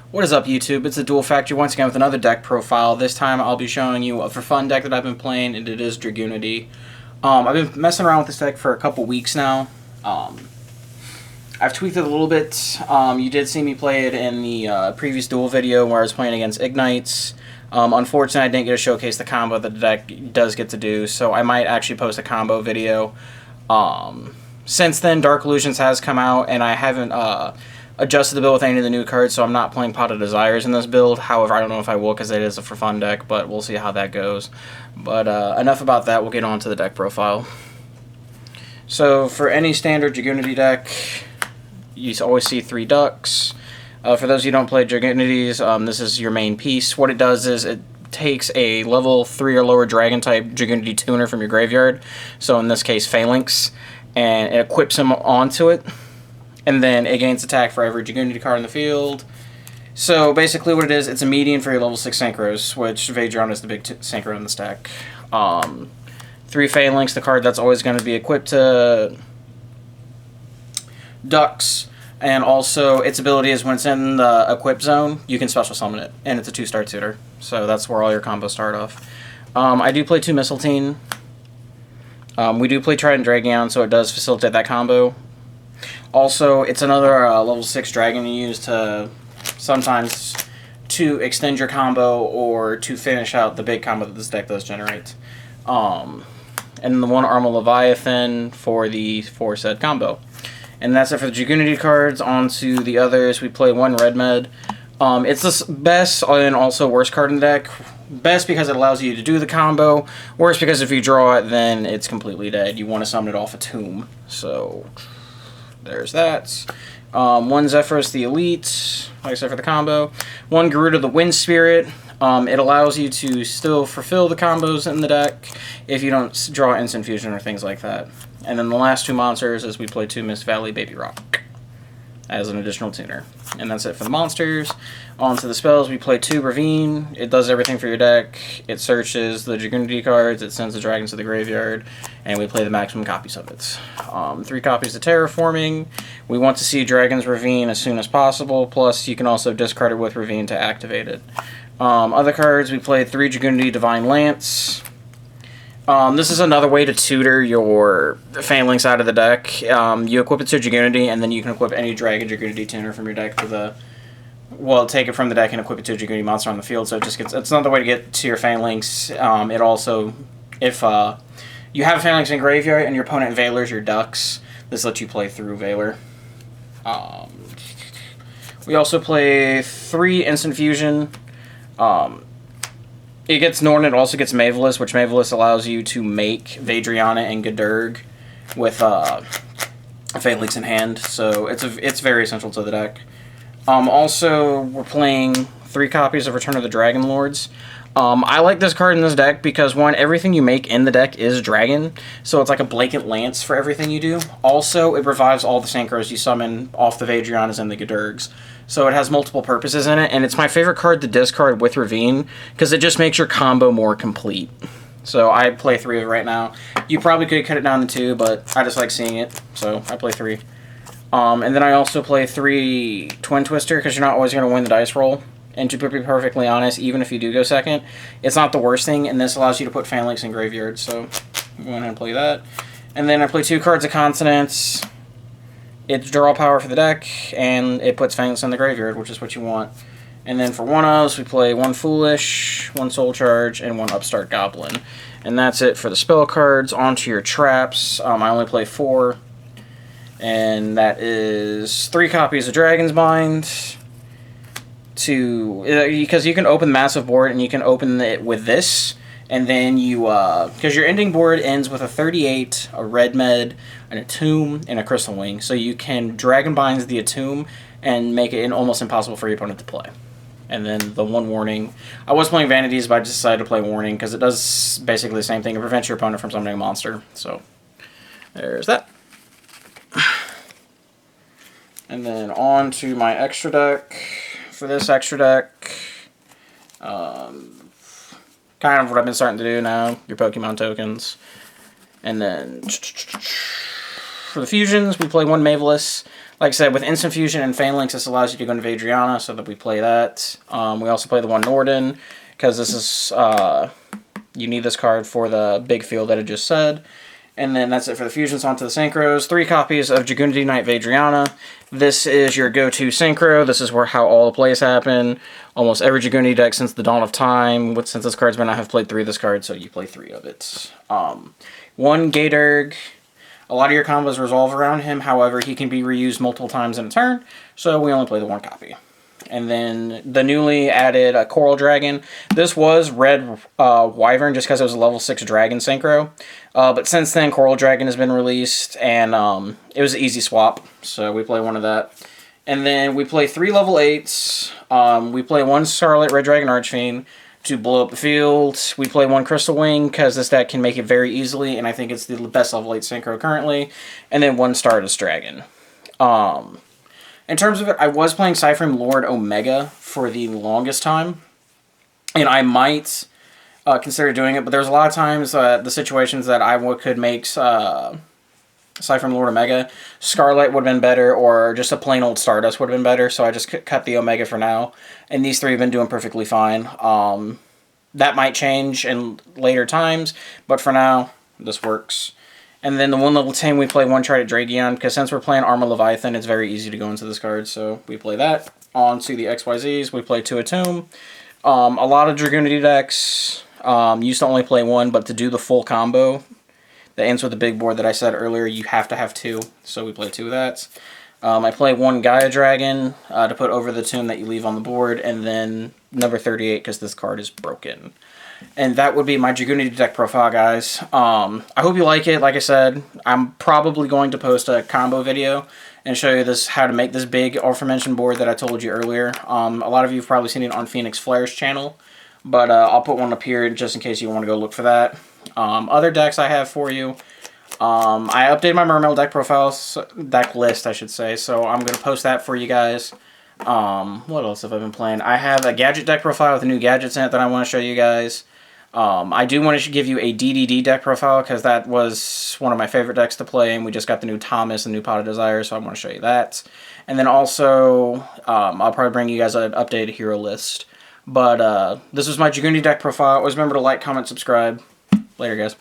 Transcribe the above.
What is up, YouTube? It's the Duel Factory once again with another deck profile. This time I'll be showing you a for fun deck that I've been playing, and it is Dragunity. I've been messing around with this deck for a couple weeks now. I've tweaked it a little bit. You did see me play it in the previous Duel video where I was playing against Ignites. Unfortunately, I didn't get to showcase the combo that the deck does get to do, so I might actually post a combo video. Since then, Dark Illusions has come out, and I haven't adjusted the build with any of the new cards, so I'm not playing Pot of Desires in this build. However, I don't know if I will because it is a for fun deck, but we'll see how that goes. But enough about that, we'll get on to the deck profile. So for any standard Dragunity deck, you always see 3 Dux. For those who don't play Dragunities, this is your main piece. What it does is it takes a level 3 or lower dragon type Dragunity tuner from your graveyard, so in this case Phalanx, and it equips him onto it. And then it gains attack for every Dragunity card in the field. So basically what it is, it's a median for your level 6 Synchros, which Vajrayana is the big Synchro in the stack. 3 Phalanx, the card that's always going to be equipped to Dux. And also, its ability is when it's in the equip zone, you can special summon it. And it's a 2-star tutor. So that's where all your combos start off. I do play 2 Mystletainn. We do play Trident Dragion, so it does facilitate that combo. Also, it's another level 6 dragon you use to sometimes to extend your combo or to finish out the big combo that this deck does generate. And the 1 Arma Leyvaten for the aforesaid combo. And that's it for the Dragunity cards. On to the others. We play 1 Red Med. It's the best and also worst card in the deck. Best because it allows you to do the combo. Worst because if you draw it, then it's completely dead. You want to summon it off a tomb. So there's that. 1 Zephyros the Elite, like I said, for the combo. 1 Garuda the Wind Spirit. It allows you to still fulfill the combos in the deck if you don't draw Instant Fusion or things like that. And then the last 2 monsters is we play 2 Mist Valley Baby Rock as an additional tuner. And that's it for the monsters. On to the spells, we play 2 Ravine. It does everything for your deck. It searches the Dragunity cards, it sends the dragons to the graveyard, and we play the maximum copies of it. 3 copies of Terraforming. We want to see Dragon's Ravine as soon as possible, plus you can also discard it with Ravine to activate it. Other cards, we play 3 Dragunity Divine Lance. This is another way to tutor your Phalanx out of the deck. You equip it to Dragunity, and then you can equip any Dragon Dragunity tuner from your deck to the... Well, take it from the deck and equip it to a Dragunity monster on the field, so it just gets... It's another way to get to your Phalanx. It also... If you have a Phalanx in graveyard and your opponent Valor's your Dux, this lets you play through Valor. We also play 3 Instant Fusion. It gets Norden, it also gets Mavelus, which Mavelus allows you to make Vajrayana and Dearg with a Phalanx in hand, so it's very essential to the deck. Also, we're playing 3 copies of Return of the Dragon Lords. I like this card in this deck because, 1, everything you make in the deck is dragon, so it's like a blanket lance for everything you do. Also, it revives all the Synchros you summon off the Vajrayanas and the Deargs. So it has multiple purposes in it, and it's my favorite card to discard with Ravine, because it just makes your combo more complete. So I play 3 of it right now. You probably could cut it down to 2, but I just like seeing it, so I play 3. And then I also play 3 Twin Twister, because you're not always going to win the dice roll. And to be perfectly honest, even if you do go second, it's not the worst thing, and this allows you to put Phalanx in graveyard, so I'm going to play that. And then I play 2 Cards of Consonance. It's draw power for the deck, and it puts Phalanx in the graveyard, which is what you want. And then for 1-ofs, we play 1 Foolish, 1 Soul Charge, and 1 Upstart Goblin. And that's it for the spell cards. On to your traps. I only play 4. And that is 3 copies of Dragon's Mind. Because you can open the massive board, and you can open it with this. And then you, because your ending board ends with a 38, a Red Med, an Atum, and a Crystal Wing. So you can Dragon Binds the Atum and make it almost impossible for your opponent to play. And then the 1 Warning. I was playing Vanities, but I just decided to play Warning because it does basically the same thing. It prevents your opponent from summoning a monster. So there's that. And then on to my extra deck. For this extra deck, kind of what I've been starting to do now, your Pokemon tokens. And then for the fusions, we play 1 Mavelus. Like I said, with Instant Fusion and Phalanx, this allows you to go into Vajrayana, so that we play that. We also play the one Norden, because this is, you need this card for the big field that I just said. And then that's it for the fusions. Onto the synchros. 3 copies of Dragunity Knight Vajrayana. This is your go-to synchro. This is where how all the plays happen. Almost every Dragunity deck since the dawn of time. Since this card's been, I have played 3 of this card, so you play 3 of it. 1 Dearg. A lot of your combos revolve around him. However, he can be reused multiple times in a turn, so we only play the 1 copy. And then the newly added Coral Dragon. This was Red Wyvern just because it was a level 6 Dragon Synchro. But since then, Coral Dragon has been released, and it was an easy swap. So we play 1 of that. And then we play 3 level 8s. We play 1 Scarlight Red Dragon Archfiend to blow up the field. We play 1 Crystal Wing because this deck can make it very easily, and I think it's the best level 8 Synchro currently. And then 1 Stardust Dragon. In terms of it, I was playing Cyframe Lord Omega for the longest time, and I might consider doing it, but there's a lot of times the situations that I could make Cyframe Lord Omega, Scarlight would have been better, or just a plain old Stardust would have been better, so I just cut the Omega for now, and these 3 have been doing perfectly fine. That might change in later times, but for now, this works. And then the 1 level 10, we play 1 Trident Dragion, because since we're playing Arma Leyvaten, it's very easy to go into this card, so we play that. On to the XYZs, we play 2 Atum. A lot of Dragunity decks used to only play 1, but to do the full combo that ends with the big board that I said earlier, you have to have 2, so we play 2 of that. I play 1 Gaia Dragon to put over the tomb that you leave on the board, and then number 38, because this card is broken. And that would be my Dragunity deck profile, guys. I hope you like it. Like I said, I'm probably going to post a combo video and show you how to make this big aforementioned board that I told you earlier. A lot of you have probably seen it on Phoenix Flair's channel, but I'll put one up here just in case you want to go look for that. Other decks I have for you. I updated my Mermail deck profiles, deck list, I should say, so I'm going to post that for you guys. What else have I been playing? I have a gadget deck profile with a new gadgets in it that I want to show you guys. I do want to give you a DDD deck profile because that was one of my favorite decks to play, and we just got the new Thomas and new Pot of Desire, so I want to show you that. And then also, I'll probably bring you guys an updated hero list. But this was my Dragunity deck profile. Always remember to like, comment, subscribe. Later, guys.